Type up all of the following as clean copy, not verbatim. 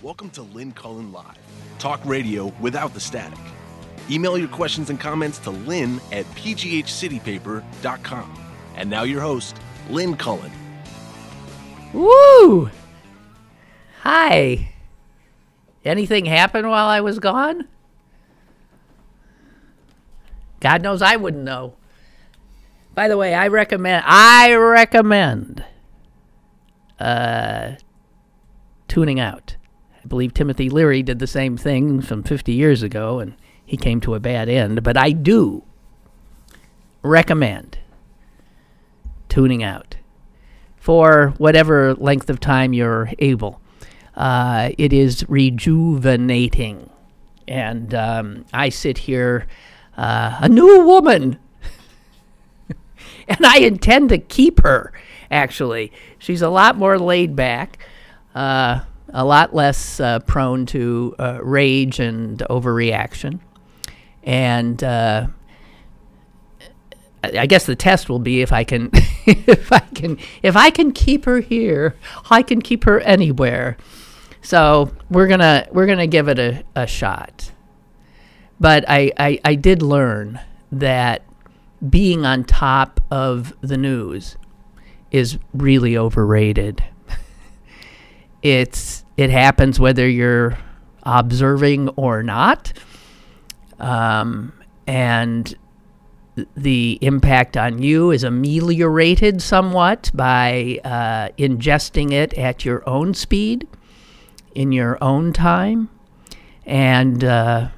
Welcome to Lynn Cullen Live. Talk radio without the static. Email your questions and comments to lynn@pghcitypaper.com. And now your host, Lynn Cullen. Woo! Hi. Anything happen while I was gone? God knows I wouldn't know. By the way, I recommend tuning out. I believe Timothy Leary did the same thing some 50 years ago, and he came to a bad end. But I do recommend tuning out for whatever length of time you're able. It is rejuvenating. And I sit here, a new woman, and I intend to keep her, actually. She's a lot more laid back, a lot less prone to rage and overreaction. And I guess the test will be if I can if I can keep her here, I can keep her anywhere. So we're gonna give it a shot. But I did learn that being on top of the news is really overrated. It happens whether you're observing or not, and the impact on you is ameliorated somewhat by ingesting it at your own speed, in your own time. And I'll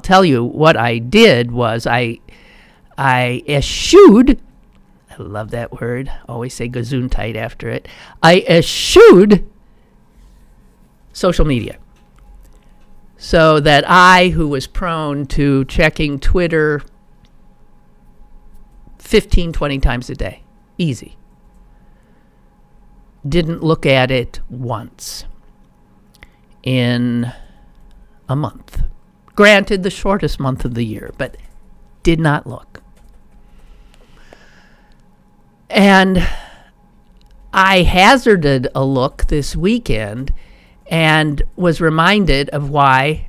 tell you what I did was I eschewed, I love that word, always say gesundheit after it, I eschewed social media. So that I, who was prone to checking Twitter 15, 20 times a day, easy, didn't look at it once in a month. Granted, the shortest month of the year, but did not look. And I hazarded a look this weekend and was reminded of why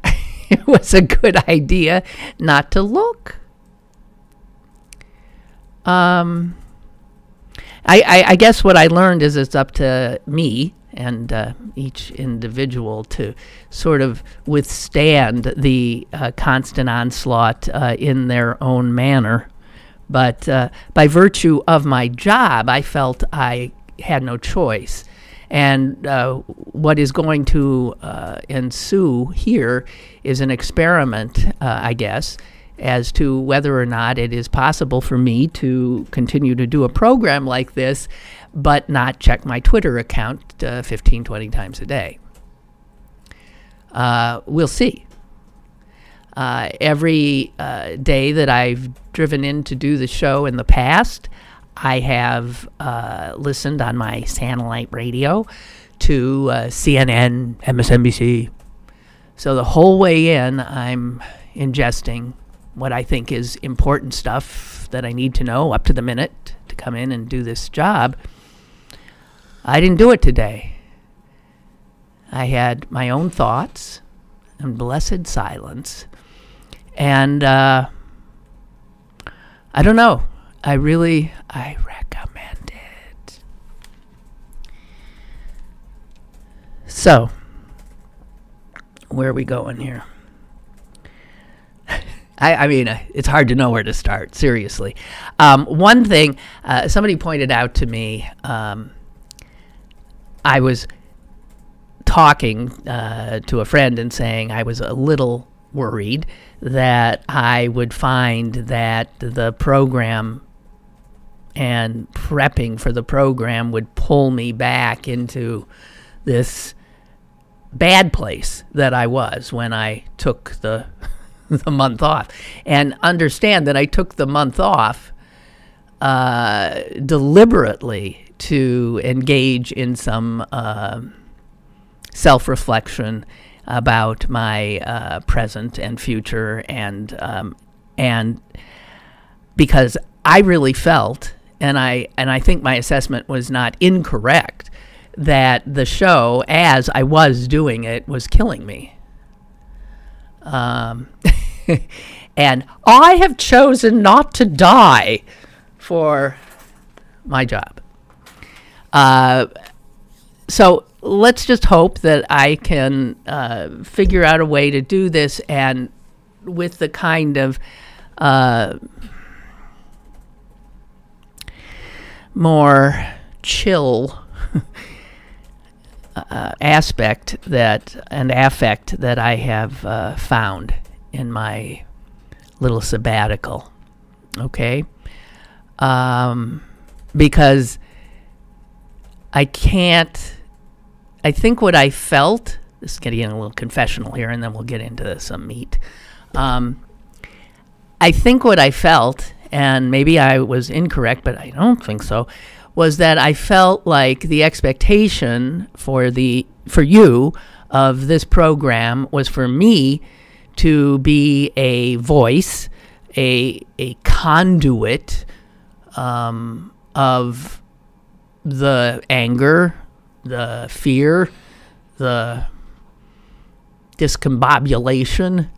it was a good idea not to look. I guess what I learned is it's up to me and each individual to sort of withstand the constant onslaught in their own manner. But by virtue of my job, I felt I had no choice. And what is going to ensue here is an experiment, I guess, as to whether or not it is possible for me to continue to do a program like this, but not check my Twitter account 15, 20 times a day. We'll see. Every day that I've driven in to do the show in the past, I have listened on my satellite radio to CNN, MSNBC. So the whole way in, I'm ingesting what I think is important stuff that I need to know up to the minute to come in and do this job. I didn't do it today. I had my own thoughts and blessed silence. And I don't know. I recommend it. So, where are we going here? I mean, it's hard to know where to start, seriously. One thing, somebody pointed out to me, I was talking to a friend and saying I was a little worried that I would find that the program and prepping for the program would pull me back into this bad place that I was when I took the month off. And understand that I took the month off deliberately to engage in some self-reflection about my present and future, and because I really felt, and I think my assessment was not incorrect, that the show, as I was doing it, was killing me. And I have chosen not to die for my job. So let's just hope that I can figure out a way to do this, and with the kind of more chill aspect and affect that I have found in my little sabbatical. Okay? Because I think what I felt, this is getting a little confessional here, and then we'll get into some meat. I think what I felt, and maybe I was incorrect, but I don't think so, was that I felt like the expectation for you of this program was for me to be a voice, a conduit of the anger, the fear, the discombobulation,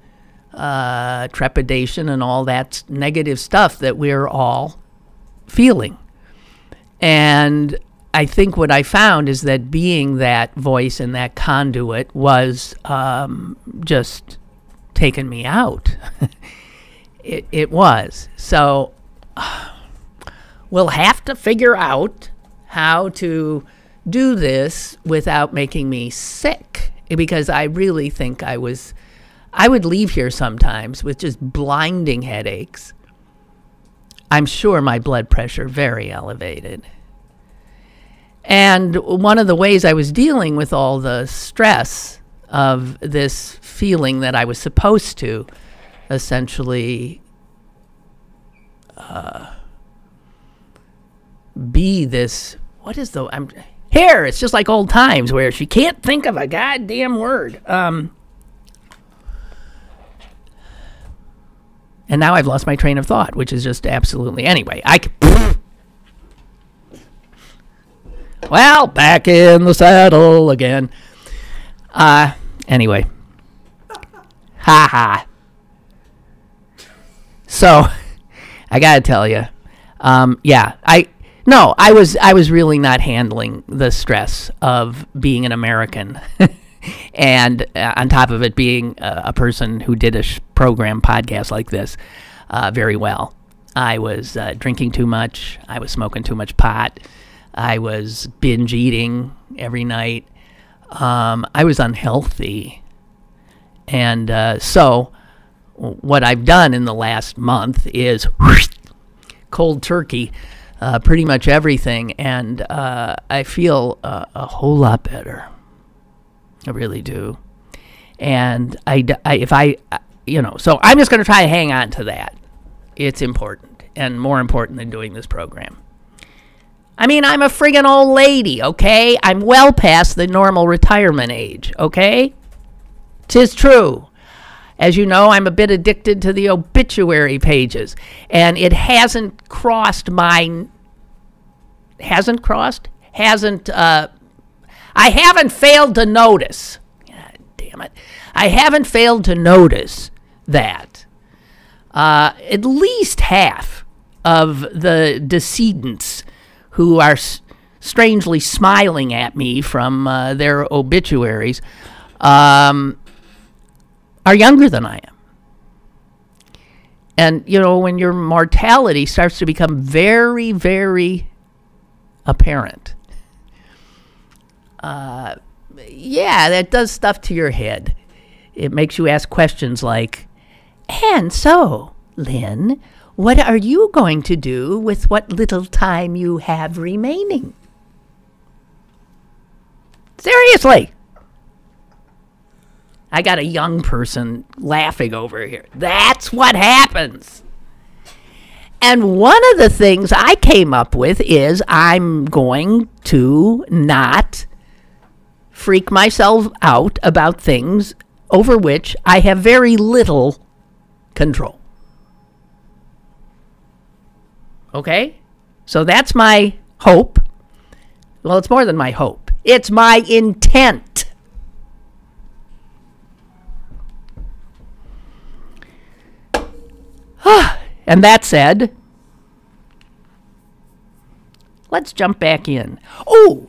trepidation, and all that negative stuff that we're all feeling. And I think what I found is that being that voice and that conduit was just taking me out. It was. So we'll have to figure out how to do this without making me sick, because I really think I would leave here sometimes with just blinding headaches. I'm sure my blood pressure very elevated. And one of the ways I was dealing with all the stress of this feeling that I was supposed to essentially be this, what is the, here, it's just like old times where she can't think of a goddamn word. And now I've lost my train of thought, which is just absolutely, anyway, well, back in the saddle again. Anyway. Ha ha. So, I gotta tell you, I was really not handling the stress of being an American. And on top of it, being a person who did a program podcast like this very well. I was drinking too much. I was smoking too much pot. I was binge eating every night. I was unhealthy. And so what I've done in the last month is cold turkey, pretty much everything. And I feel a whole lot better. I really do. And so I'm just going to try to hang on to that. It's important, and more important than doing this program. I mean, I'm a friggin' old lady, okay? I'm well past the normal retirement age, okay? 'Tis true. As you know, I'm a bit addicted to the obituary pages, and it hasn't crossed my... I haven't failed to notice. God damn it. I haven't failed to notice that at least half of the decedents who are strangely smiling at me from their obituaries are younger than I am. And, when your mortality starts to become very, very apparent, that does stuff to your head. It makes you ask questions like, and so, Lynn, what are you going to do with what little time you have remaining? Seriously. I got a young person laughing over here. That's what happens. And one of the things I came up with is I'm going to not freak myself out about things over which I have very little control. Okay? So that's my hope. Well, it's more than my hope. It's my intent. And that said, let's jump back in. Oh,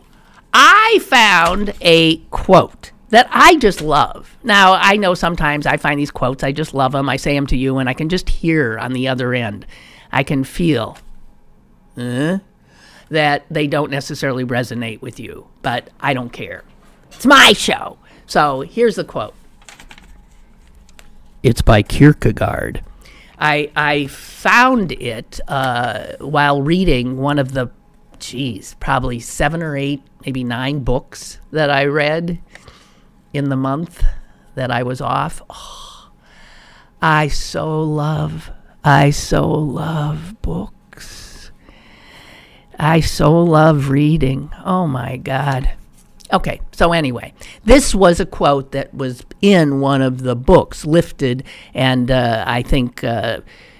I found a quote that I just love. Now, I know sometimes I find these quotes, I just love them. I say them to you, and I can just hear on the other end. I can feel that they don't necessarily resonate with you, but I don't care. It's my show. So here's the quote. It's by Kierkegaard. I found it while reading one of the, probably 7 or 8, maybe 9 books that I read in the month that I was off. Oh, I so love books. I so love reading. Oh my God. Okay, so anyway, this was a quote that was in one of the books, lifted and I think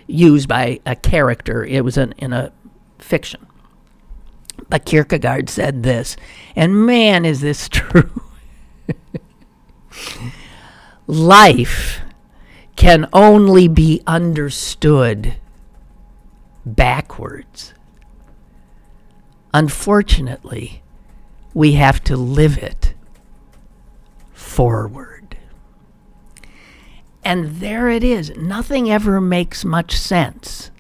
used by a character. It was in a fiction. But Kierkegaard said this, and man, is this true. Life can only be understood backwards. Unfortunately, we have to live it forward. And there it is. Nothing ever makes much sense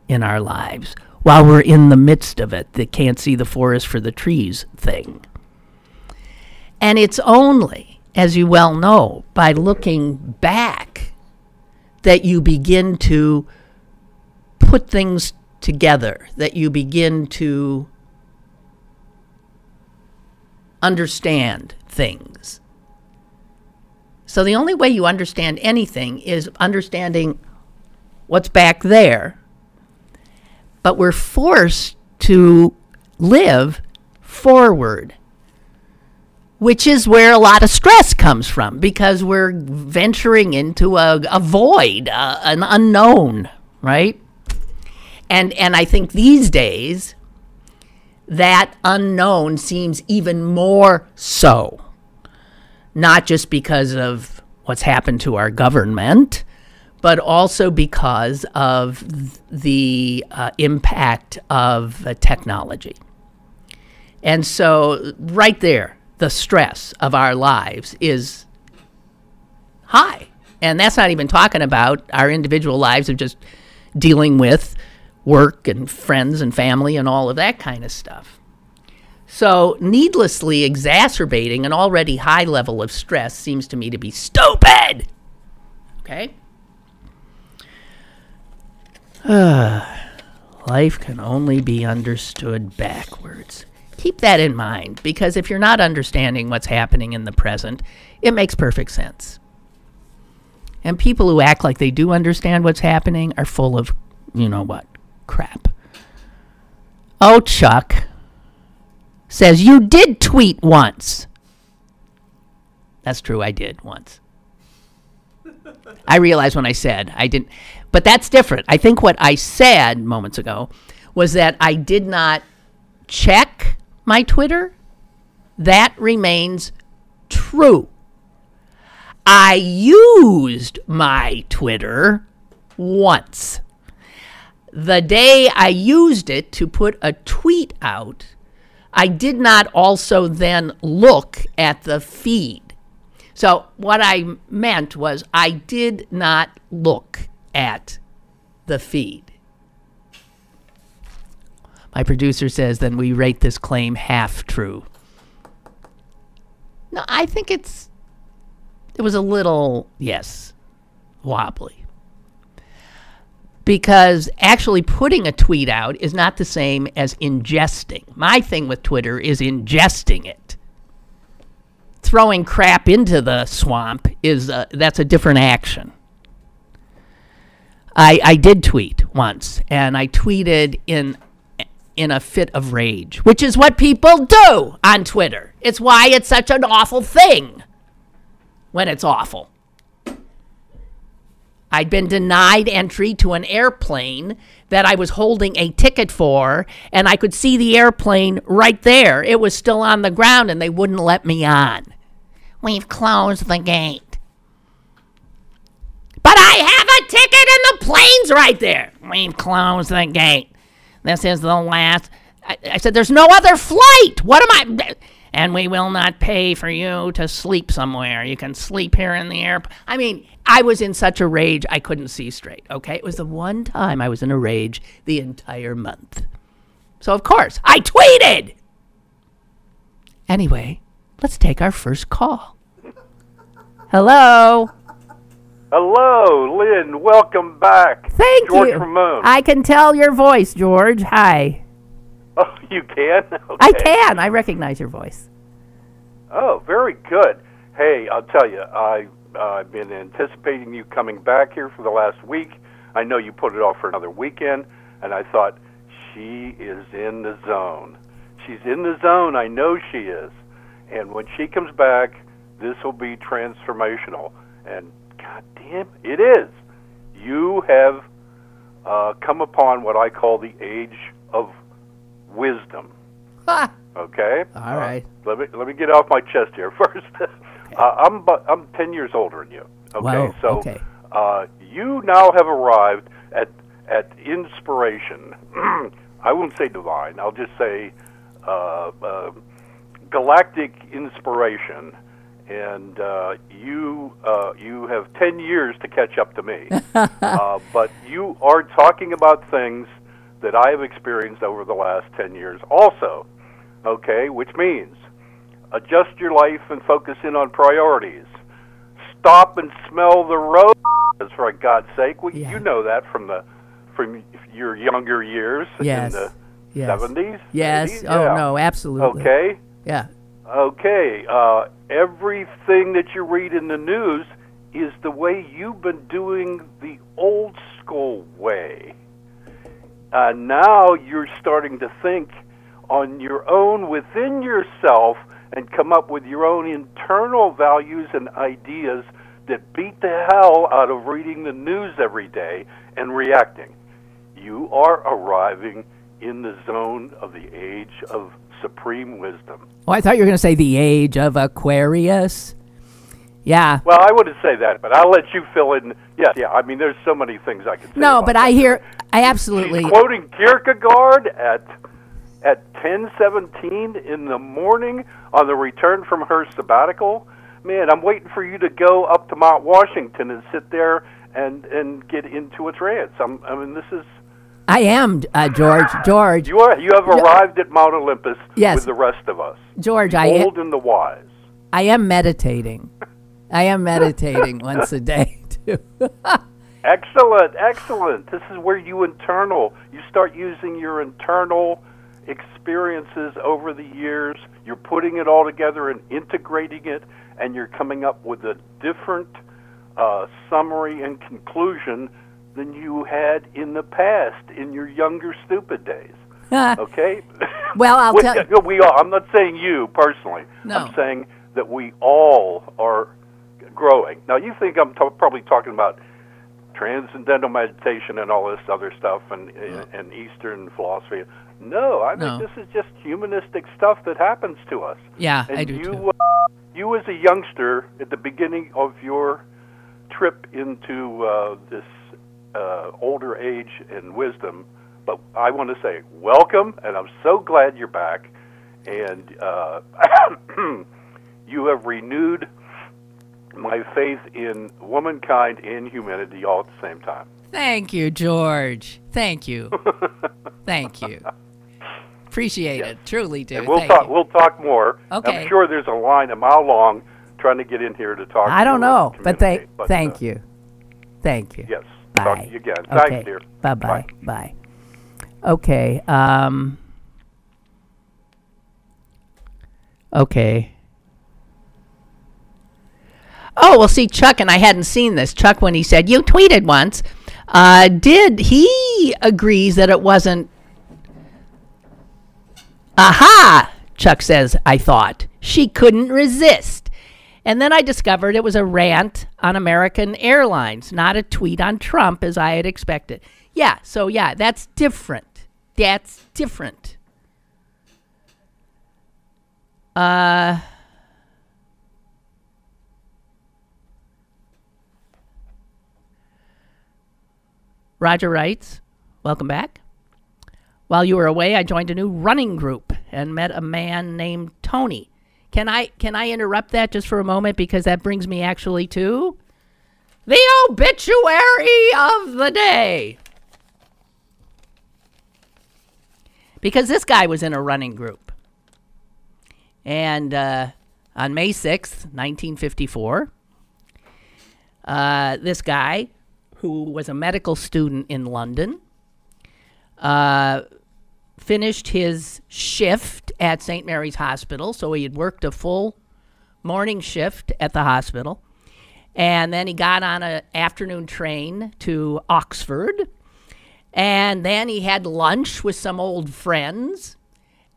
in our lives while we're in the midst of it. The can't see the forest for the trees thing. And it's only, as you well know, by looking back that you begin to put things together, that you begin to understand things. So the only way you understand anything is understanding what's back there. But we're forced to live forward, which is where a lot of stress comes from, because we're venturing into a void, an unknown, right? And I think these days, that unknown seems even more so, not just because of what's happened to our government, but also because of the impact of technology. And so right there, the stress of our lives is high. And that's not even talking about our individual lives of just dealing with work and friends and family and all of that kind of stuff. So needlessly exacerbating an already high level of stress seems to me to be stupid. Okay? Life can only be understood backwards. Keep that in mind, because if you're not understanding what's happening in the present, it makes perfect sense. And people who act like they do understand what's happening are full of, you know what, crap. Oh, Chuck says, you did tweet once. That's true, I did once. I realized when I said I didn't, but that's different. I think what I said moments ago was that I did not check my Twitter. That remains true. I used my Twitter once. The day I used it to put a tweet out, I did not also then look at the feed. So what I meant was I did not look at the feed. My producer says, then we rate this claim half true. No, I think it was a little, yes, wobbly. Because actually putting a tweet out is not the same as ingesting. My thing with Twitter is ingesting it. Throwing crap into the swamp that's a different action. I did tweet once, and I tweeted in a fit of rage, which is what people do on Twitter. It's why it's such an awful thing when it's awful. I'd been denied entry to an airplane that I was holding a ticket for, and I could see the airplane right there. It was still on the ground, and they wouldn't let me on. We've closed the gate. But I have a ticket and the plane's right there. We've closed the gate. This is the last. I said, there's no other flight. What am I? And we will not pay for you to sleep somewhere. You can sleep here in the airport. I mean, I was in such a rage I couldn't see straight, okay? It was the one time I was in a rage the entire month. So, of course, I tweeted. Anyway, let's take our first call. Hello. Hello, Lynn. Welcome back. Thank you. George Ramon. I can tell your voice, George. Hi. Oh, you can? Okay. I can. I recognize your voice. Oh, very good. Hey, I'll tell you, I've been anticipating you coming back here for the last week. I know you put it off for another weekend, and I thought, she is in the zone. She's in the zone. I know she is. And when she comes back, this will be transformational. And goddamn, it is. You have come upon what I call the age of wisdom. Okay. All right. Let me get off my chest here first. Okay. I'm 10 years older than you. Okay. Whoa, So okay. You now have arrived at inspiration. I won't say divine. I'll just say galactic inspiration. And you have 10 years to catch up to me. But you are talking about things that I have experienced over the last 10 years also, okay, which means adjust your life and focus in on priorities. Stop and smell the roses, for God's sake. Well, you know that from your younger years in the 70s? Yes. 80s? Oh, yeah. no, absolutely. Okay? Yeah. Okay. Everything that you read in the news is the way you've been doing the old school way. Now you're starting to think on your own within yourself and come up with your own internal values and ideas that beat the hell out of reading the news every day and reacting. You are arriving in the zone of the age of supreme wisdom. Oh, I thought you were going to say the age of Aquarius. Yeah. Well, I wouldn't say that, but I'll let you fill in. Yes, yeah. I mean, there's so many things I could say. No, but I absolutely. She's quoting Kierkegaard at 10:17 in the morning on the return from her sabbatical. Man, I'm waiting for you to go up to Mount Washington and sit there and get into a trance. I mean, this is. I am, George. George. You have arrived at Mount Olympus with the rest of us. George, the old and the wise. I am meditating. I am meditating once a day, too. Excellent, excellent. This is where you start using your internal experiences over the years. You're putting it all together and integrating it, and you're coming up with a different summary and conclusion than you had in the past, in your younger, stupid days. Okay? Well, I'll tell you. We all, I'm not saying you personally. No. I'm saying that we all are growing. Now, you think I'm probably talking about transcendental meditation and all this other stuff and Eastern philosophy. No, I mean, this is just humanistic stuff that happens to us. Yeah, and I do too. You as a youngster at the beginning of your trip into this older age and wisdom, but I want to say welcome, and I'm so glad you're back, and you have renewed my faith in womankind and humanity all at the same time. Thank you, George. Thank you. Thank you. Appreciate it. Truly do. And we'll talk more. Okay. I'm sure there's a line a mile long trying to get in here to talk. I don't know, but thank you. Thank you. Yes. Bye. Talk to you again. Okay. Thanks, dear. Bye-bye. Bye. Okay. Okay. Oh, well, see, Chuck, and I hadn't seen this. Chuck, when he said, you tweeted once, he agrees that it wasn't. Aha! Chuck says, I thought. She couldn't resist. And then I discovered it was a rant on American Airlines, not a tweet on Trump as I had expected. Yeah, so yeah, that's different. That's different. Roger writes, welcome back. While you were away, I joined a new running group and met a man named Tony. Can I interrupt that just for a moment, because that brings me actually to the obituary of the day. Because this guy was in a running group. And on May 6th, 1954, this guy, who was a medical student in London, finished his shift at St. Mary's Hospital. So he had worked a full morning shift at the hospital. And then he got on an afternoon train to Oxford. And then he had lunch with some old friends.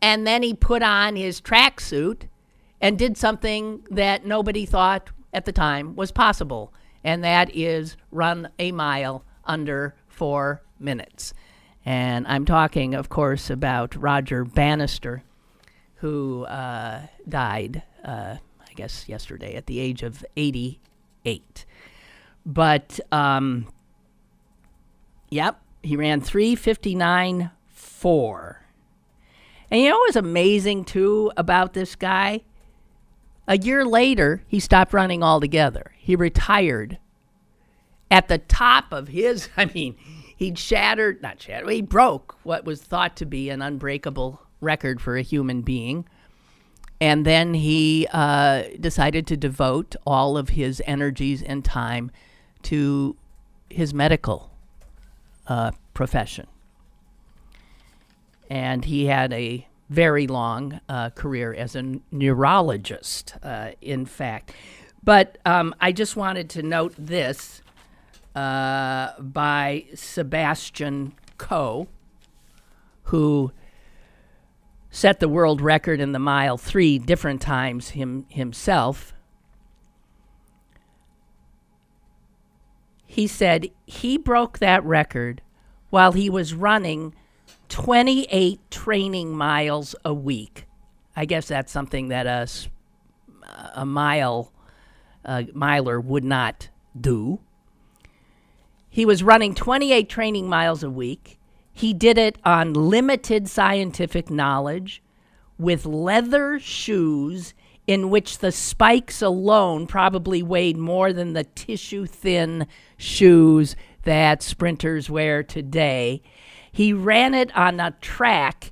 And then he put on his tracksuit and did something that nobody thought at the time was possible. And that is run a mile under 4 minutes. And I'm talking, of course, about Roger Bannister, who died, I guess, yesterday at the age of 88. But, yep, he ran 3:59.4. And you know what was amazing, too, about this guy? A year later, he stopped running altogether. He retired at the top of his, he broke what was thought to be an unbreakable record for a human being. And then he decided to devote all of his energies and time to his medical profession. And he had a very long career as a neurologist, in fact. But I just wanted to note this by Sebastian Coe, who set the world record in the mile 3 different times himself. He said he broke that record while he was running 28 training miles a week. I guess that's something that a miler would not do. He was running 28 training miles a week. He did it on limited scientific knowledge with leather shoes in which the spikes alone probably weighed more than the tissue-thin shoes that sprinters wear today. He ran it on a track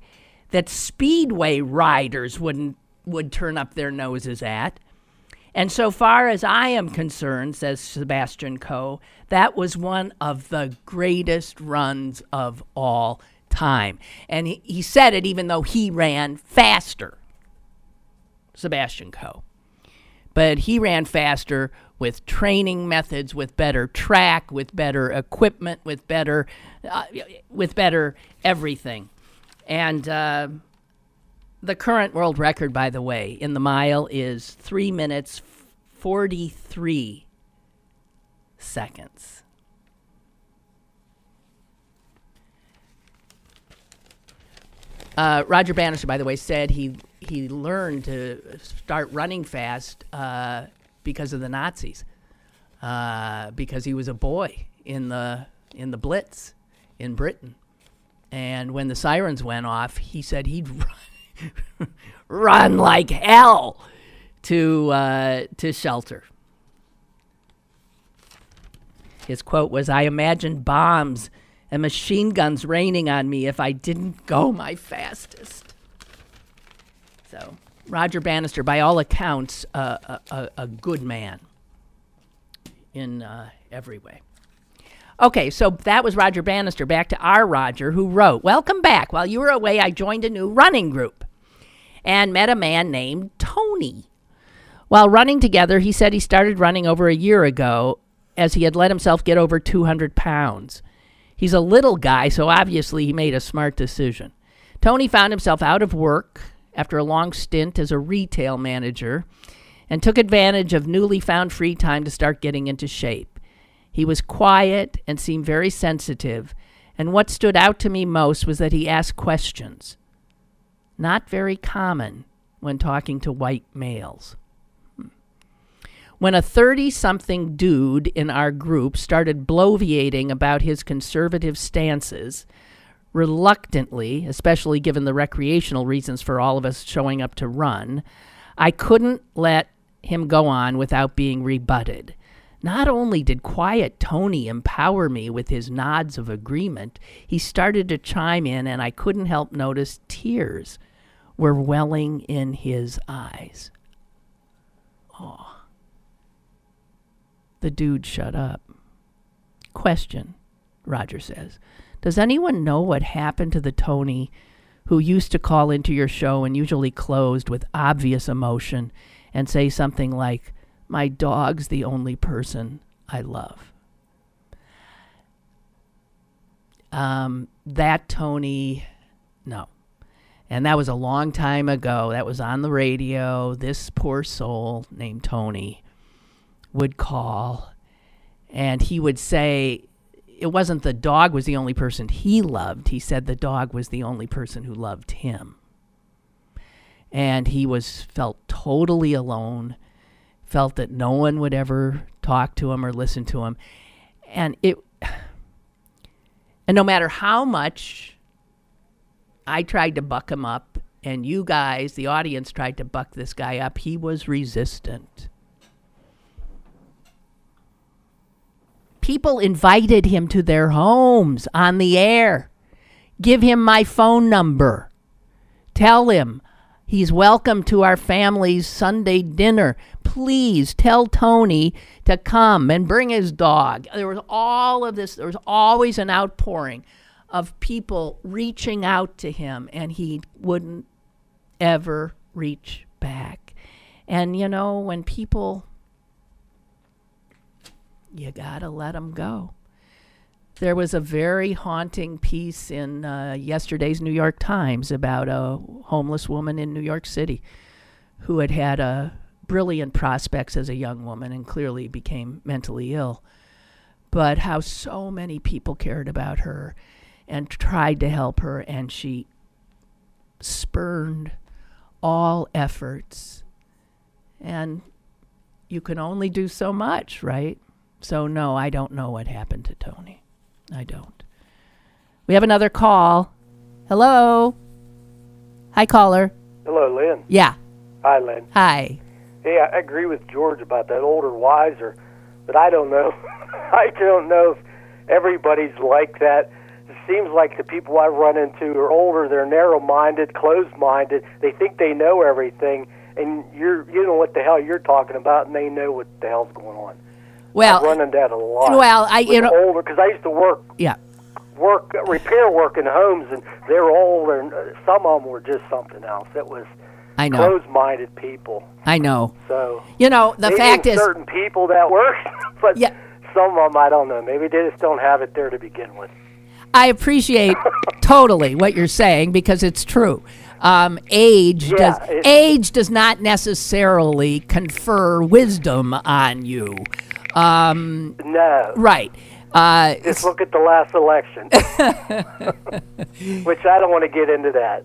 that speedway riders would turn up their noses at. And so far as I am concerned, says Sebastian Coe, that was one of the greatest runs of all time. And he said it even though he ran faster, Sebastian Coe. But he ran faster with training methods, with better track, with better equipment, with better everything. And the current world record, by the way, in the mile is 3 minutes, 43 seconds. Roger Bannister, by the way, said he learned to start running fast because of the Nazis, because he was a boy in the Blitz in Britain. And when the sirens went off, he said he'd run like hell to shelter. His quote was, "I imagined bombs and machine guns raining on me if I didn't go my fastest." So, Roger Bannister, by all accounts, a good man in every way. Okay, so that was Roger Bannister. Back to our Roger, who wrote, "Welcome back. While you were away, I joined a new running group and met a man named Tony. While running together, he said he started running over a year ago as he had let himself get over 200 pounds. He's a little guy, so obviously he made a smart decision. Tony found himself out of work after a long stint as a retail manager, and took advantage of newly found free time to start getting into shape. He was quiet and seemed very sensitive, and what stood out to me most was that he asked questions. Not very common when talking to white males. When a 30-something dude in our group started bloviating about his conservative stances, reluctantly, especially given the recreational reasons for all of us showing up to run, I couldn't let him go on without being rebutted. Not only did Quiet Tony empower me with his nods of agreement, he started to chime in, and I couldn't help notice tears were welling in his eyes. Oh. The dude shut up. Question, Roger says. Does anyone know what happened to the Tony who used to call into your show and usually closed with obvious emotion and say something like, "My dog's the only person I love"? That Tony, no. And that was a long time ago. That was on the radio. This poor soul named Tony would call, and he would say it wasn't the dog was the only person he loved. He said the dog was the only person who loved him. And he felt totally alone, felt that no one would ever talk to him or listen to him. And no matter how much I tried to buck him up, and you guys, the audience, tried to buck this guy up, he was resistant. People invited him to their homes on the air. Give him my phone number. Tell him he's welcome to our family's Sunday dinner. Please tell Tony to come and bring his dog. There was all of this. There was always an outpouring of people reaching out to him, and he wouldn't ever reach back. And, you know, when people... you gotta let them go. There was a very haunting piece in yesterday's New York Times about a homeless woman in New York City who had brilliant prospects as a young woman and clearly became mentally ill, but how so many people cared about her and tried to help her, and she spurned all efforts. And you can only do so much, right? So, no, I don't know what happened to Tony. I don't. We have another call. Hello? Hi, caller. Hello, Lynn. Yeah. Hi, Lynn. Hi. Hey, I agree with George about that older, wiser, but I don't know. I don't know if everybody's like that. It seems like the people I run into are older. They're narrow-minded, closed-minded. They think they know everything, and you know what the hell you're talking about, and they know what the hell's going on. Well, I run into that a lot. Well, older, because I used to repair work in homes, and they were older, and some of them were just something else. It was closed-minded people. I know. So the fact is, certain people that work, but some of them I don't know. Maybe they just don't have it there to begin with. I appreciate totally what you're saying because it's true. Age does not necessarily confer wisdom on you. No. Right. Just look at the last election, which I don't want to get into that.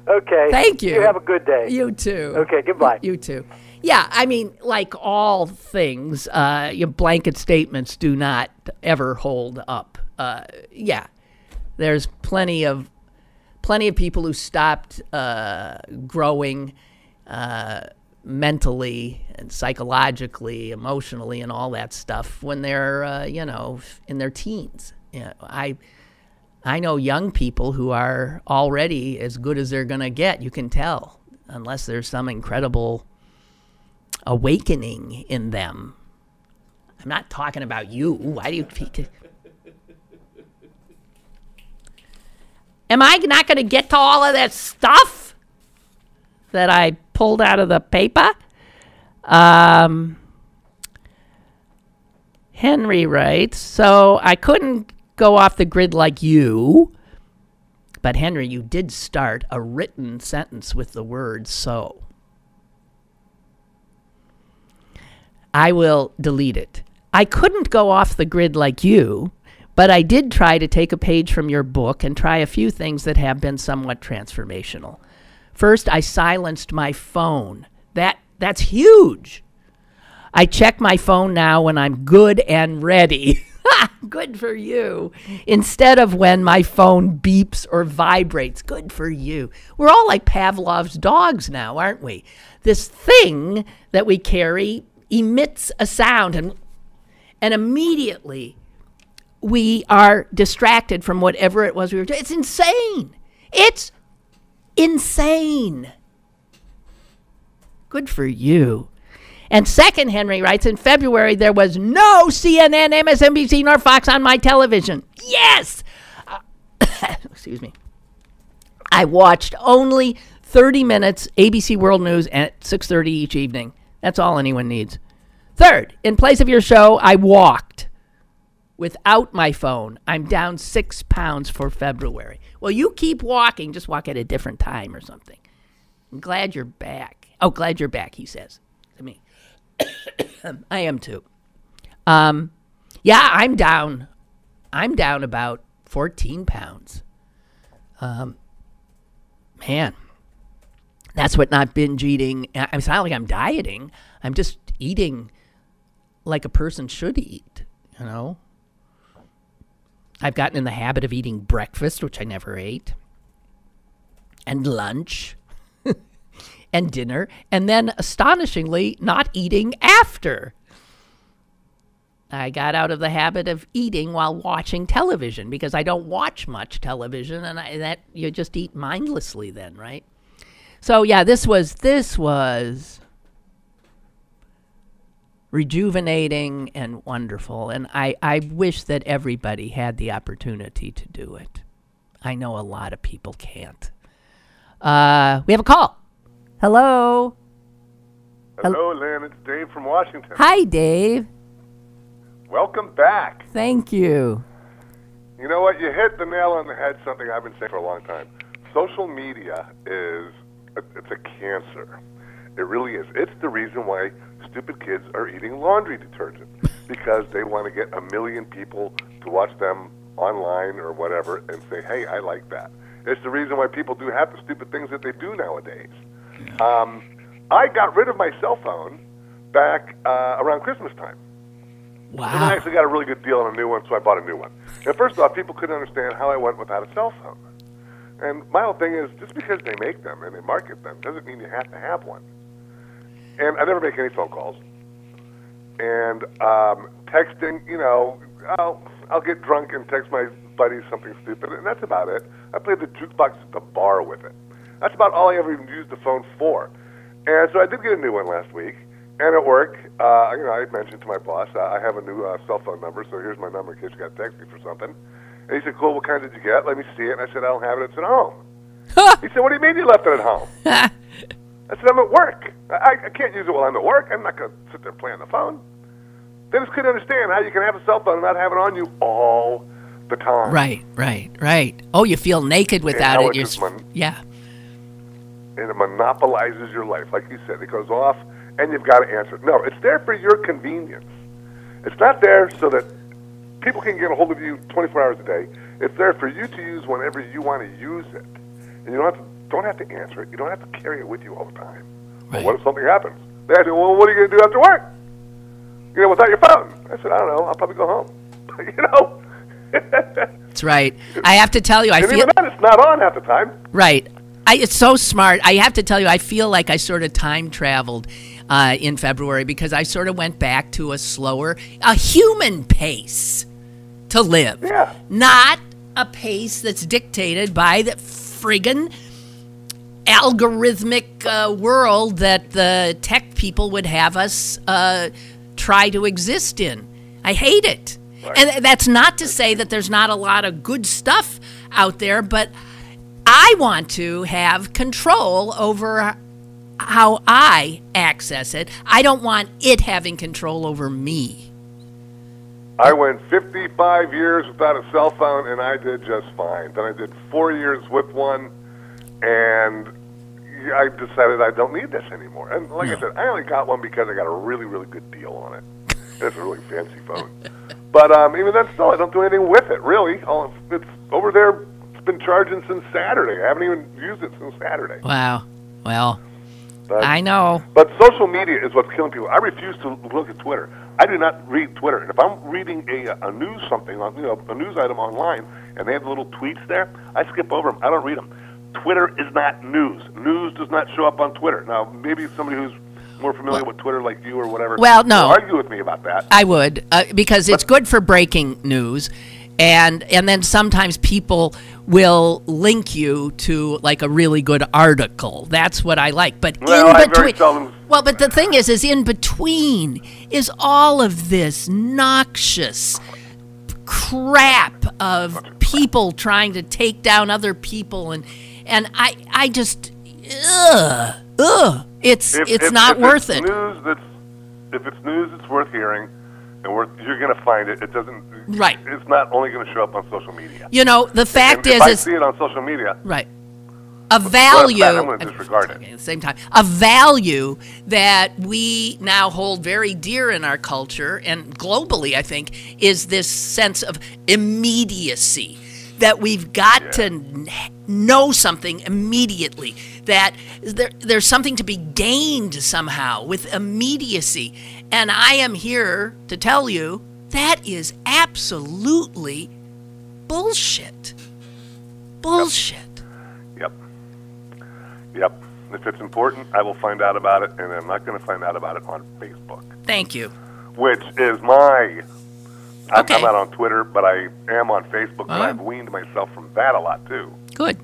Okay. Thank you. You have a good day. You too. Okay, goodbye. You too. Yeah, I mean, like all things, your blanket statements do not ever hold up. There's plenty of people who stopped growing mentally and psychologically, emotionally, and all that stuff when they're in their teens. I know young people who are already as good as they're going to get. You can tell, unless there's some incredible awakening in them. I'm not talking about you. Why do you... Am I not going to get to all of that stuff that I pulled out of the paper? Henry writes, so I couldn't go off the grid like you, but Henry, you did start a written sentence with the word so. I will delete it. I couldn't go off the grid like you, but I did try to take a page from your book and try a few things that have been somewhat transformational. First, I silenced my phone. That's huge. I check my phone now when I'm good and ready. Good for you. Instead of when my phone beeps or vibrates. Good for you. We're all like Pavlov's dogs now, aren't we? This thing that we carry emits a sound, and immediately we are distracted from whatever it was we were doing. It's insane. It's insane. Good for you. And second, Henry writes, in February, there was no CNN, MSNBC, nor Fox on my television. Yes! Excuse me. I watched only 30 minutes ABC World News at 6:30 each evening. That's all anyone needs. Third, in place of your show, I walked without my phone. I'm down 6 pounds for February. Well, you keep walking. Just walk at a different time or something. I'm glad you're back. Oh, glad you're back, he says to me. I am too. Yeah, I'm down. I'm down about 14 pounds. Man, that's what not binge eating. It's not like I'm dieting. I'm just eating like a person should eat, you know. I've gotten in the habit of eating breakfast, which I never ate, and lunch, and dinner, and then, astonishingly, not eating after. I got out of the habit of eating while watching television because I don't watch much television, and that you just eat mindlessly then, right? So yeah, this was rejuvenating and wonderful, and I wish that everybody had the opportunity to do it. I know a lot of people can't. We have a call. Hello. Hello, Lynn. It's Dave from Washington. Hi, Dave. Welcome back. Thank you. You know what? You hit the nail on the head, something I've been saying for a long time. Social media it's a cancer. It really is. It's the reason why stupid kids are eating laundry detergent, because they want to get a million people to watch them online or whatever and say, hey, I like that. It's the reason why people do half the stupid things that they do nowadays. Yeah. I got rid of my cell phone back around Christmas time. Wow. And I actually got a really good deal on a new one, so I bought a new one. And first off, people couldn't understand how I went without a cell phone. And my whole thing is, just because they make them and they market them doesn't mean you have to have one. And I never make any phone calls. And texting, you know, I'll get drunk and text my buddies something stupid, and that's about it. I play the jukebox at the bar with it. That's about all I ever even used the phone for. And so I did get a new one last week, and at work, I mentioned to my boss, I have a new cell phone number, so here's my number in case you got to text me for something. And he said, cool, what kind did you get? Let me see it. And I said, I don't have it. It's at home. He said, what do you mean you left it at home? I said, I'm at work. I can't use it while I'm at work. I'm not going to sit there playing the phone. They just couldn't understand how you can have a cell phone and not have it on you all the time. Right. Oh, you feel naked without it. Yeah. And it monopolizes your life. Like you said, it goes off, and you've got to answer it. No, it's there for your convenience. It's not there so that people can get a hold of you 24 hours a day. It's there for you to use whenever you want to use it. And you don't have to answer it. You don't have to carry it with you all the time. Right. Well, what if something happens? They ask you, well, what are you going to do after work? You know, without your phone. I said, I don't know. I'll probably go home. You know? That's right. I have to tell you, I feel... even then, it's not on half the time. Right. It's so smart. I have to tell you, I feel like I sort of time traveled in February because I sort of went back to a human pace to live. Yeah. Not a pace that's dictated by the friggin' algorithmic world that the tech people would have us try to exist in. I hate it. Right. And that's not to say that there's not a lot of good stuff out there, but I want to have control over how I access it. I don't want it having control over me. I went 55 years without a cell phone, and I did just fine. Then I did 4 years with one, and, I decided I don't need this anymore. And like I said, I only got one because I got a really, really good deal on it. And it's a really fancy phone. But even then, still, I don't do anything with it, really. It's over there. It's been charging since Saturday. I haven't even used it since Saturday. Wow. Well, I know. But social media is what's killing people. I refuse to look at Twitter. I do not read Twitter. And if I'm reading a news something, a news item online, and they have the little tweets there, I skip over them. I don't read them. Twitter is not news. News does not show up on Twitter. Now, maybe somebody who's more familiar with Twitter like you or whatever will argue with me about that. I would, because it's good for breaking news. And then sometimes people will link you to like a really good article. That's what I like. But in between, but the thing is in between is all of this noxious crap of people trying to take down other people, and I just it's not worth it. If it's news that's worth hearing, and you're going to find it. It doesn't. Right. It's not only going to show up on social media. You know, the fact if I see it on social media, right. A value. I'm going to disregard it. At the same time, a value that we now hold very dear in our culture and globally, I think, is this sense of immediacy. That we've got to know something immediately, that there's something to be gained somehow with immediacy. And I am here to tell you that is absolutely bullshit. Bullshit. Yep. If it's important, I will find out about it, and I'm not going to find out about it on Facebook. Thank you. Which is my... Okay. I'm not on Twitter, but I am on Facebook, and I've weaned myself from that a lot, too. Good.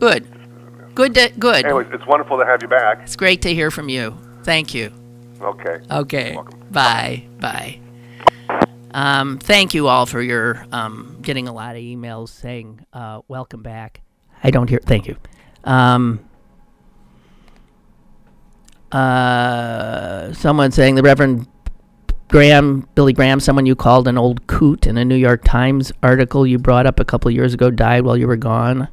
Anyways, it's wonderful to have you back. It's great to hear from you. Thank you. Okay. Okay. You're welcome. Bye. Thank you all for your getting a lot of emails saying welcome back. I don't hear. Thank you. Someone saying the Reverend Billy Graham, someone you called an old coot in a New York Times article you brought up a couple of years ago, died while you were gone.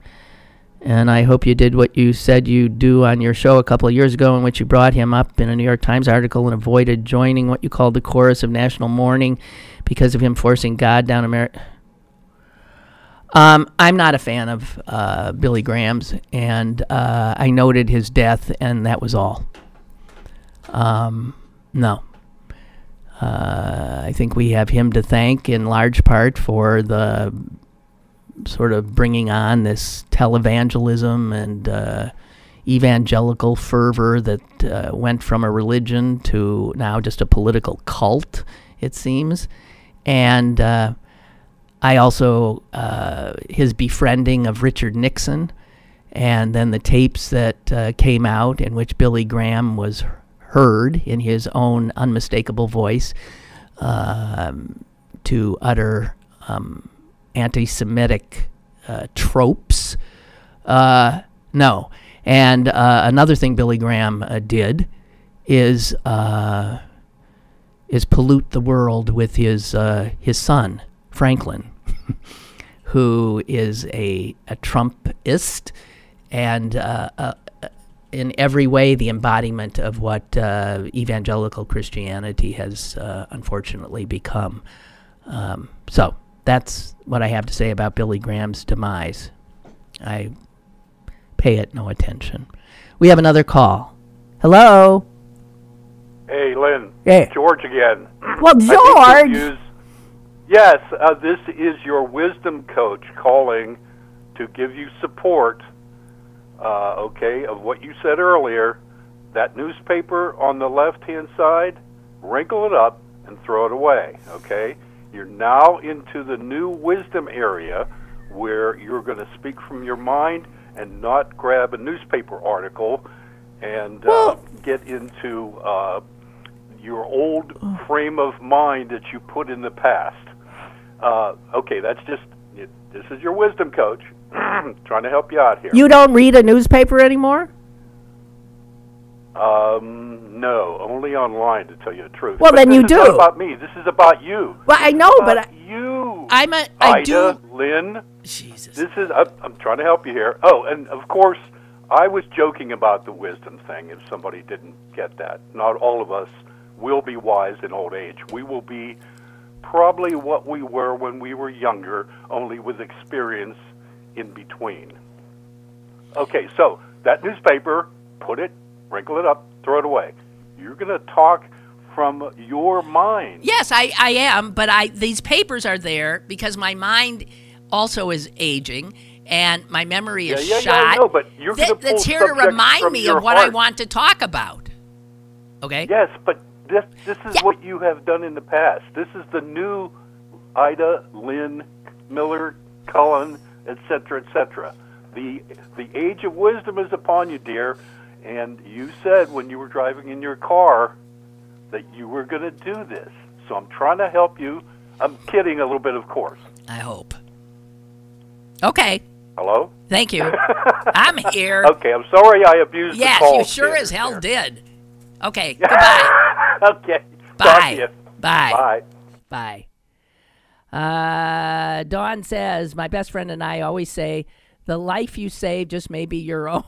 And I hope you did what you said you'd do on your show a couple of years ago, in which you brought him up in a New York Times article and avoided joining what you called the chorus of national mourning because of him forcing God down America. I'm not a fan of Billy Graham's, and I noted his death, and that was all. No. I think we have him to thank in large part for the sort of bringing on this televangelism and evangelical fervor that went from a religion to now just a political cult, it seems. And I also, his befriending of Richard Nixon, and then the tapes that came out in which Billy Graham was heard in his own unmistakable voice to utter anti-Semitic tropes. No. And another thing Billy Graham did is pollute the world with his son, Franklin, who is a Trumpist and in every way the embodiment of what evangelical Christianity has unfortunately become. So that's what I have to say about Billy Graham's demise. I pay it no attention. We have another call. Hello? Hey, Lynn. Hey. George again. Well, George! Yes, this is your wisdom coach calling to give you support, of what you said earlier. That newspaper on the left-hand side, wrinkle it up and throw it away, okay? You're now into the new wisdom area where you're going to speak from your mind and not grab a newspaper article and get into your old frame of mind that you put in the past. Okay, that's just, this is your wisdom coach trying to help you out here. You don't read a newspaper anymore? No, only online, to tell you the truth. Well, but then you do. This is not about me. This is about you. Well, I know, but you. I do. Lynn. Jesus. This is. I'm trying to help you here. Oh, and of course, I was joking about the wisdom thing, if somebody didn't get that. Not all of us will be wise in old age. We will be probably what we were when we were younger, only with experience in between. Okay, so that newspaper, put it, wrinkle it up, throw it away. You're going to talk from your mind. Yes, I am, but these papers are there because my mind also is aging, and my memory is shot. Yeah, I know, but you're going to pull that's here to subjects remind from me your of what heart. I want to talk about. Okay? Yes, but this is what you have done in the past. This is the new Ida, Lynn, Miller, Cullen, etc., etc. The age of wisdom is upon you, dear, and you said when you were driving in your car that you were going to do this. So I'm trying to help you. I'm kidding a little bit, of course. I hope. Okay. Hello? Thank you. I'm here. Okay, I'm sorry I abused the call. Yes, you sure as hell did. Okay, goodbye. Okay. Talk to Bye. you. Bye. Bye. Bye. Dawn says, my best friend and I always say, the life you save just may be your own.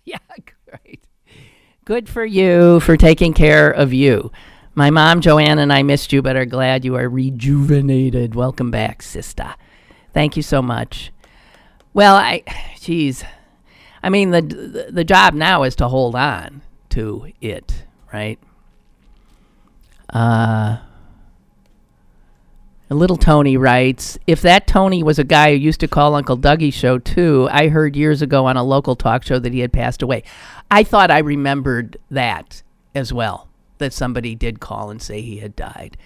Yeah, great. Good for you for taking care of you. My mom, Joanne, and I missed you, but are glad you are rejuvenated. Welcome back, sister. Thank you so much. Well, I mean, the job now is to hold on to it, right? Little Tony writes, if that Tony was a guy who used to call Uncle Dougie's show too, I heard years ago on a local talk show that he had passed away. I thought I remembered that as well, that somebody did call and say he had died.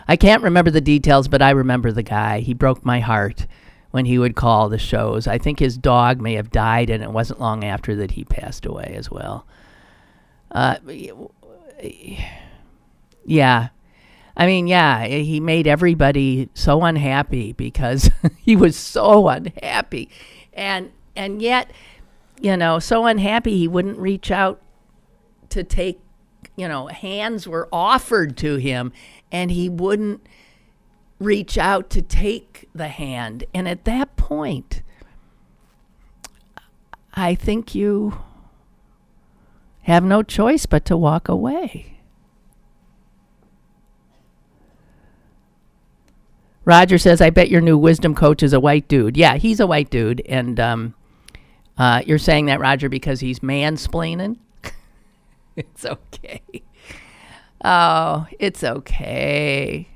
I can't remember the details, but I remember the guy. He broke my heart when he would call the shows. I think his dog may have died, and it wasn't long after that he passed away as well. Yeah. I mean, yeah, he made everybody so unhappy because he was so unhappy. And yet, so unhappy he wouldn't reach out to take, hands were offered to him and he wouldn't reach out to take the hand. And at that point, I think you have no choice but to walk away. Roger says, I bet your new wisdom coach is a white dude. Yeah, he's a white dude. And you're saying that, Roger, because he's mansplaining? It's okay. Oh, it's okay.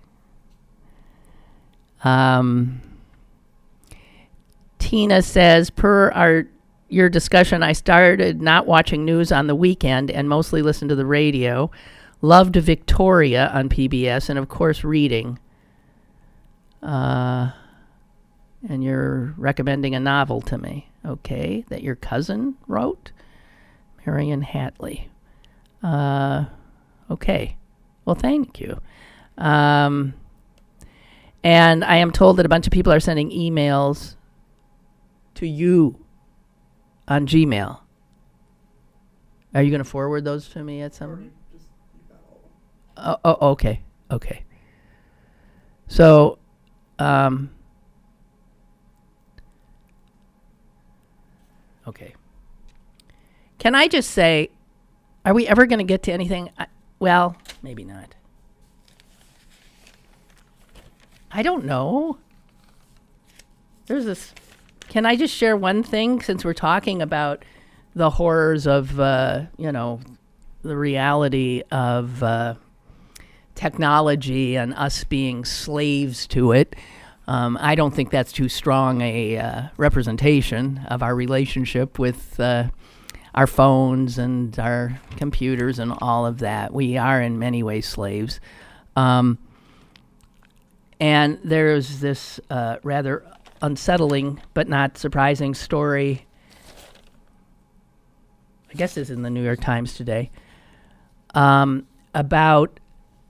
Tina says, per your discussion, I started not watching news on the weekend and mostly listened to the radio. Loved Victoria on PBS and, of course, reading. And you're recommending a novel to me, okay, that your cousin wrote? Marion Hatley. Okay. Well, thank you. And I am told that a bunch of people are sending emails to you on Gmail. Are you going to forward those to me at some? Oh, okay. Okay. So, okay. Can I just say, are we ever going to get to anything? Well, maybe not. I don't know. There's this. Can I just share one thing since we're talking about the horrors of, the reality of technology and us being slaves to it? I don't think that's too strong a representation of our relationship with our phones and our computers and all of that. We are in many ways slaves. And there's this rather unsettling but not surprising story. I guess it's in the New York Times today. About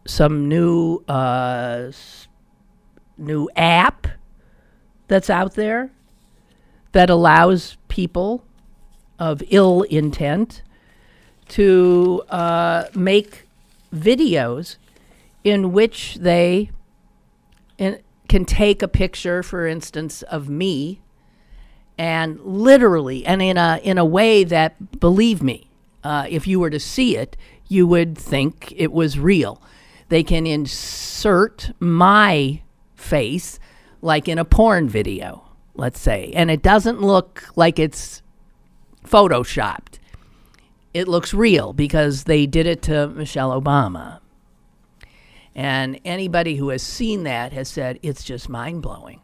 some new app that's out there that allows people of ill intent to make videos in which they can take a picture, for instance, of me And literally, and in a way that, believe me, if you were to see it, you would think it was real. They can insert my face like in a porn video, let's say, and it doesn't look like it's photoshopped. It looks real because they did it to Michelle Obama. And anybody who has seen that has said it's just mind-blowing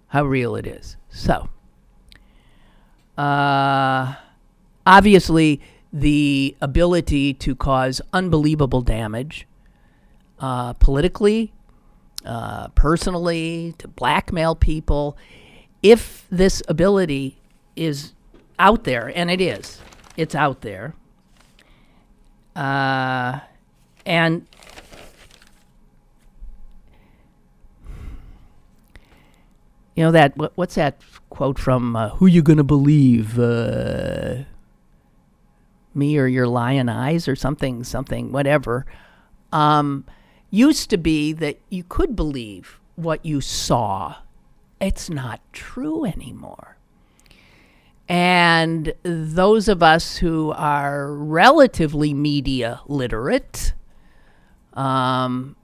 how real it is. So, obviously, the ability to cause unbelievable damage politically, personally, to blackmail people, if this ability is out there, and it is, it's out there, and you know that what's that quote from Who You Gonna Believe? Me or your lion eyes or something, whatever. Used to be that you could believe what you saw. It's not true anymore. And those of us who are relatively media literate, and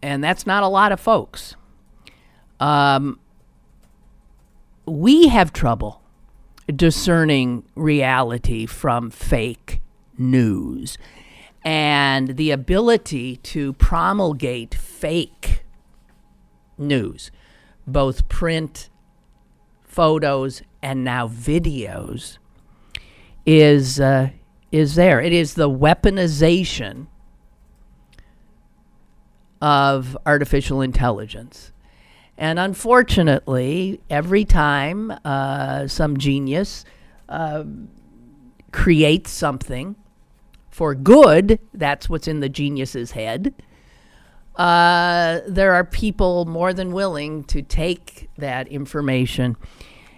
that's not a lot of folks, we have trouble discerning reality from fake news. And the ability to promulgate fake news, both print, photos, and now videos, is there. It is the weaponization of artificial intelligence. And unfortunately, every time some genius creates something for good, that's what's in the genius's head, there are people more than willing to take that information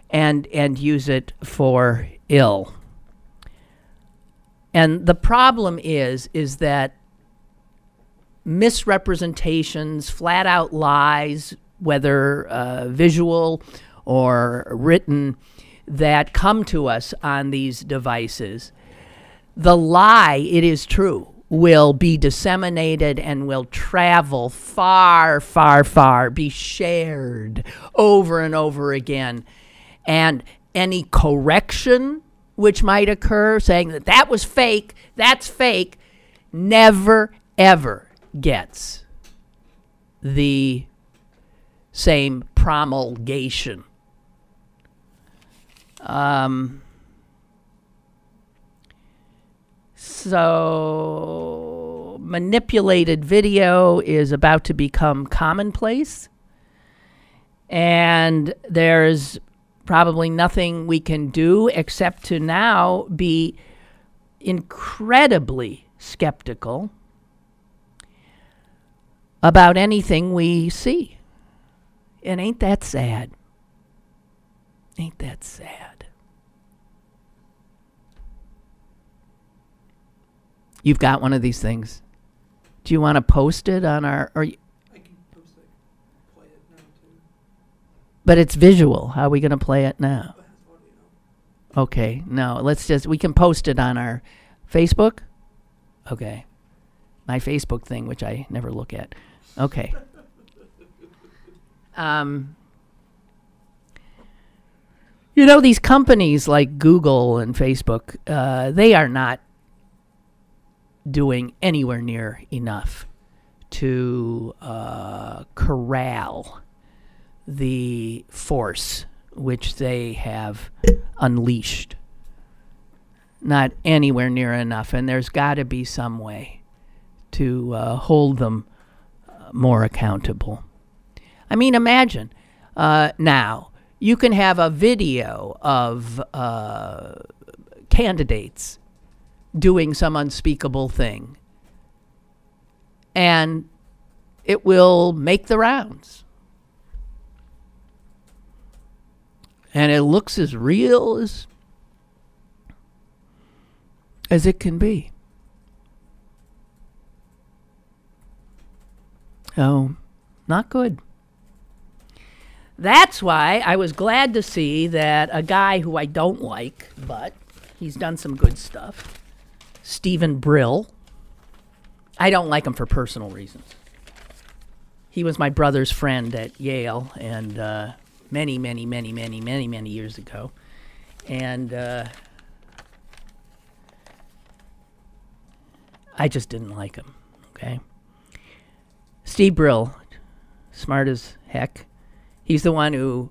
and use it for ill. And the problem is that misrepresentations, flat out lies, whether visual or written, that come to us on these devices, the lie, it is true, will be disseminated and will travel far, far, far, be shared over and over again. And any correction which might occur, saying that was fake, that's fake, never, ever gets the same promulgation. So manipulated video is about to become commonplace, and there's probably nothing we can do except to now be incredibly skeptical about anything we see. And ain't that sad? Ain't that sad? You've got one of these things. Do you want to post it on our... I can post it, play it now too. But it's visual. How are we going to play it now? Okay, no, we can post it on our Facebook. Okay. My Facebook thing, which I never look at. Okay. You know, these companies like Google and Facebook, they are not doing anywhere near enough to corral the force which they have unleashed. Not anywhere near enough, and there's got to be some way to hold them more accountable. I mean, imagine now you can have a video of candidates doing some unspeakable thing, and it will make the rounds. And it looks as real as it can be. Oh, not good. That's why I was glad to see that a guy who I don't like, but he's done some good stuff, Stephen Brill. I don't like him for personal reasons. He was my brother's friend at Yale, and many years ago. And I just didn't like him, okay? Steve Brill, smart as heck. He's the one who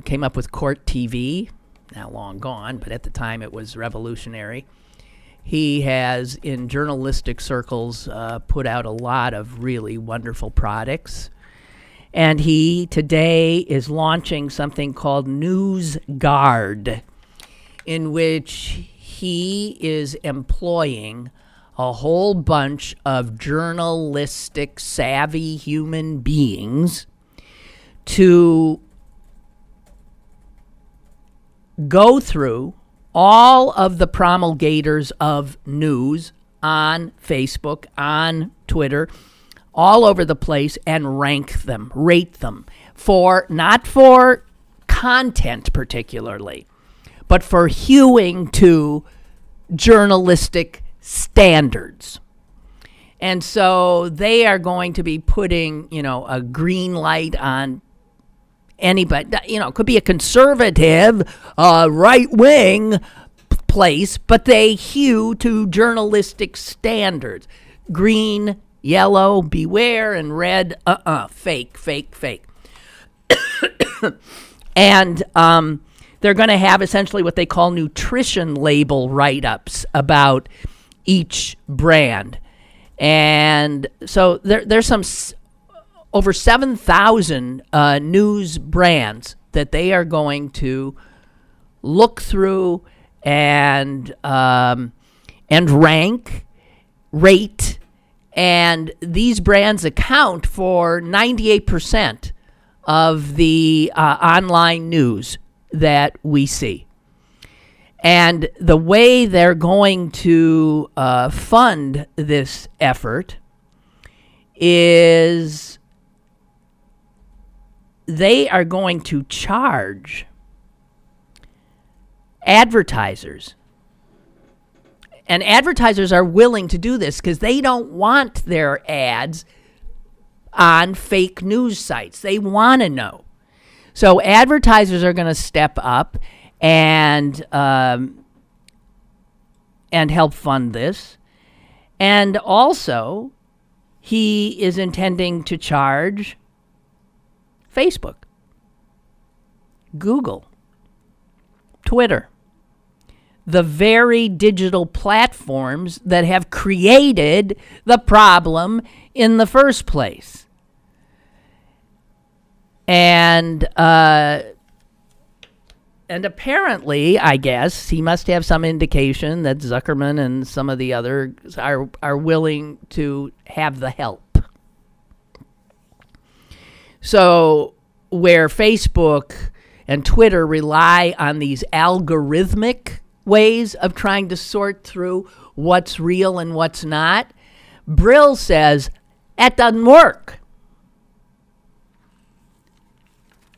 came up with Court TV, now long gone, but at the time it was revolutionary. He has, in journalistic circles, put out a lot of really wonderful products. And he today is launching something called NewsGuard, in which he is employing a whole bunch of journalistic savvy human beings to go through all of the promulgators of news on Facebook, on Twitter, all over the place, and rank them, rate them, for not for content particularly, but for hewing to journalistic standards. And so they are going to be putting, a green light on anybody. It could be a conservative, right-wing place, but they hew to journalistic standards. Green, yellow, beware, and red, fake. And they're going to have essentially what they call nutrition label write-ups about each brand. And so there's some over 7,000 news brands that they are going to look through and rank, rate, and these brands account for 98% of the online news that we see. And the way they're going to fund this effort is they are going to charge advertisers. And advertisers are willing to do this because they don't want their ads on fake news sites. They want to know. So advertisers are going to step up and help fund this. And also, he is intending to charge Facebook, Google, Twitter, the very digital platforms that have created the problem in the first place. And apparently, I guess, he must have some indication that Zuckerman and some of the others are willing to have the help. So where Facebook and Twitter rely on these algorithmic ways of trying to sort through what's real and what's not, Brill says that doesn't work.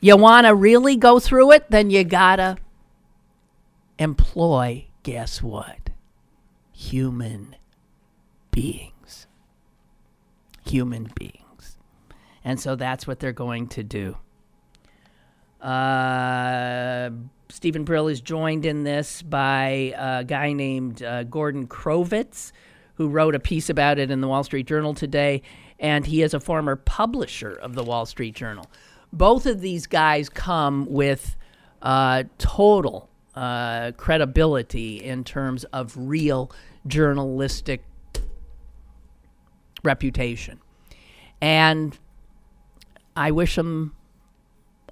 You want to really go through it? Then you got to employ, guess what? Human beings. Human beings. And so that's what they're going to do. Stephen Brill is joined in this by a guy named Gordon Krovitz, who wrote a piece about it in the Wall Street Journal today, and he is a former publisher of the Wall Street Journal. Both of these guys come with total credibility in terms of real journalistic reputation. And I wish them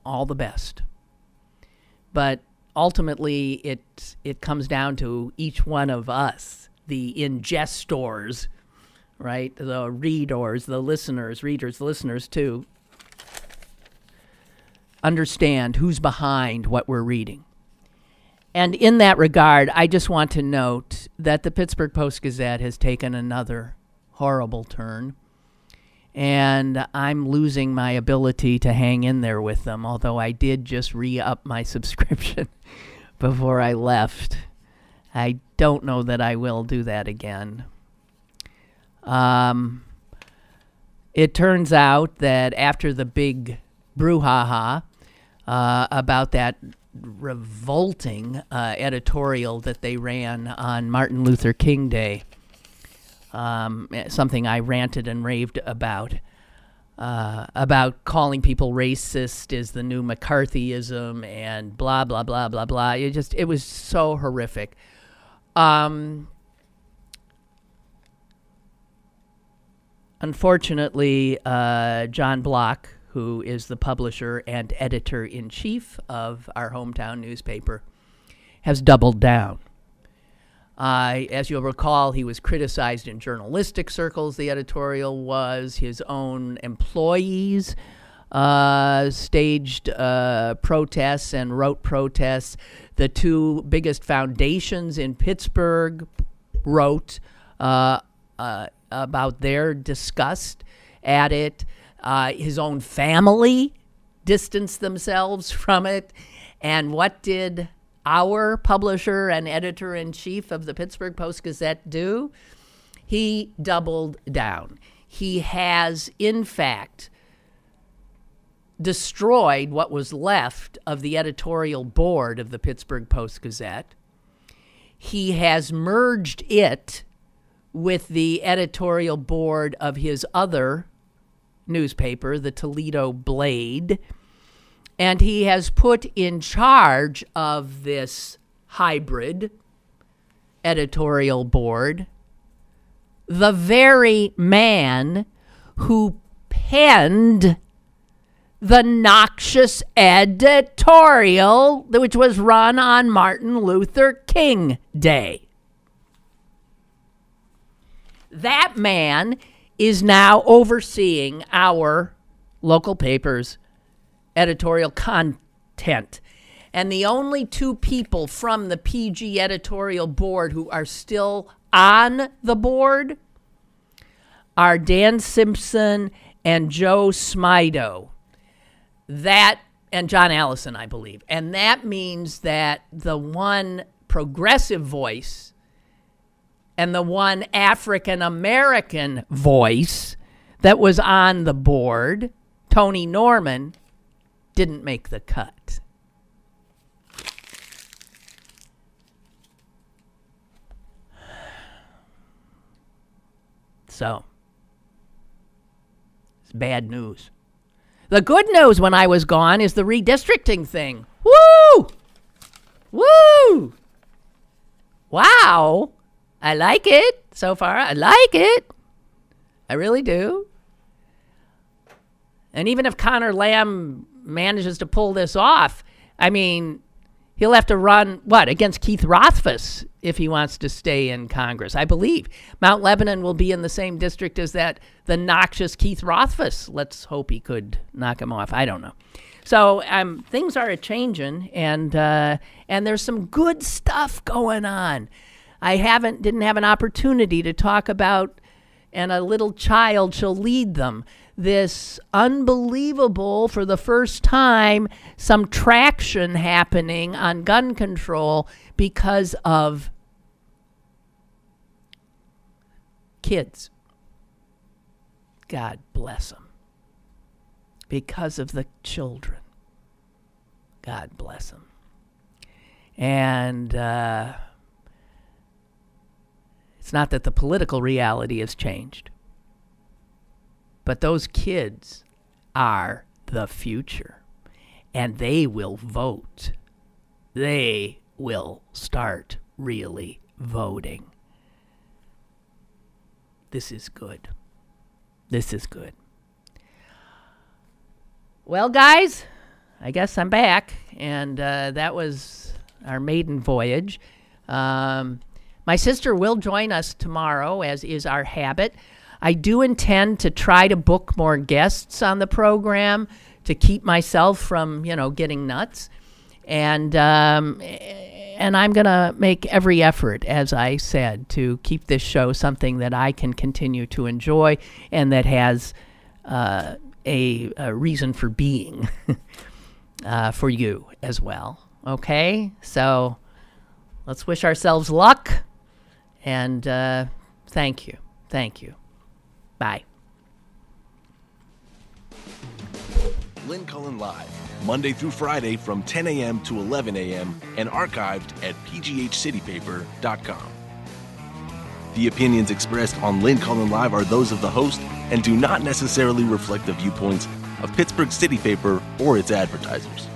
all the best. But ultimately, it comes down to each one of us, the ingestors, right? The readers, the listeners, readers, listeners too, understand who's behind what we're reading. And in that regard, I just want to note that the Pittsburgh Post-Gazette has taken another horrible turn. and I'm losing my ability to hang in there with them, although I did just re-up my subscription before I left. I don't know that I will do that again. It turns out that after the big brouhaha about that revolting editorial that they ran on Martin Luther King Day, something I ranted and raved about calling people racist is the new McCarthyism and blah, blah, blah, blah, blah. It was so horrific. Unfortunately, John Block, who is the publisher and editor-in-chief of our hometown newspaper, has doubled down. As you'll recall, he was criticized in journalistic circles, the editorial was. His own employees staged protests and wrote protests. The two biggest foundations in Pittsburgh wrote about their disgust at it. His own family distanced themselves from it. And what did our publisher and editor-in-chief of the Pittsburgh Post-Gazette do? He doubled down. He has, in fact, destroyed what was left of the editorial board of the Pittsburgh Post-Gazette. He has merged it with the editorial board of his other newspaper, the Toledo Blade, and he has put in charge of this hybrid editorial board the very man who penned the noxious editorial which was run on Martin Luther King Day. That man is now overseeing our local paper's editorial content. And the only two people from the PG editorial board who are still on the board are Dan Simpson and Joe Smido. That, and John Allison, I believe. And that means that the one progressive voice and the one African-American voice that was on the board, Tony Norman, didn't make the cut. So, it's bad news. The good news when I was gone is the redistricting thing. Woo! Woo! Wow! I like it so far. I like it. I really do. And even if Connor Lamb manages to pull this off, I mean, he'll have to run, against Keith Rothfuss if he wants to stay in Congress, I believe. Mount Lebanon will be in the same district as the noxious Keith Rothfuss. Let's hope he could knock him off. I don't know. So things are a-changing, and there's some good stuff going on. I didn't have an opportunity to talk about, and a little child shall lead them, this unbelievable, for the first time, some traction happening on gun control because of kids. God bless them. Because of the children. God bless them. And it's not that the political reality has changed, but those kids are the future, and they will vote. They will start really voting. This is good. This is good. Well, guys, I guess I'm back, and that was our maiden voyage. My sister will join us tomorrow, as is our habit. I do intend to try to book more guests on the program to keep myself from, getting nuts. And I'm going to make every effort, as I said, to keep this show something that I can continue to enjoy and that has a reason for being for you as well. Okay? So let's wish ourselves luck, and thank you. Thank you. Bye. Lynn Cullen Live, Monday through Friday from 10 a.m. to 11 a.m. and archived at pghcitypaper.com. The opinions expressed on Lynn Cullen Live are those of the host and do not necessarily reflect the viewpoints of Pittsburgh City Paper or its advertisers.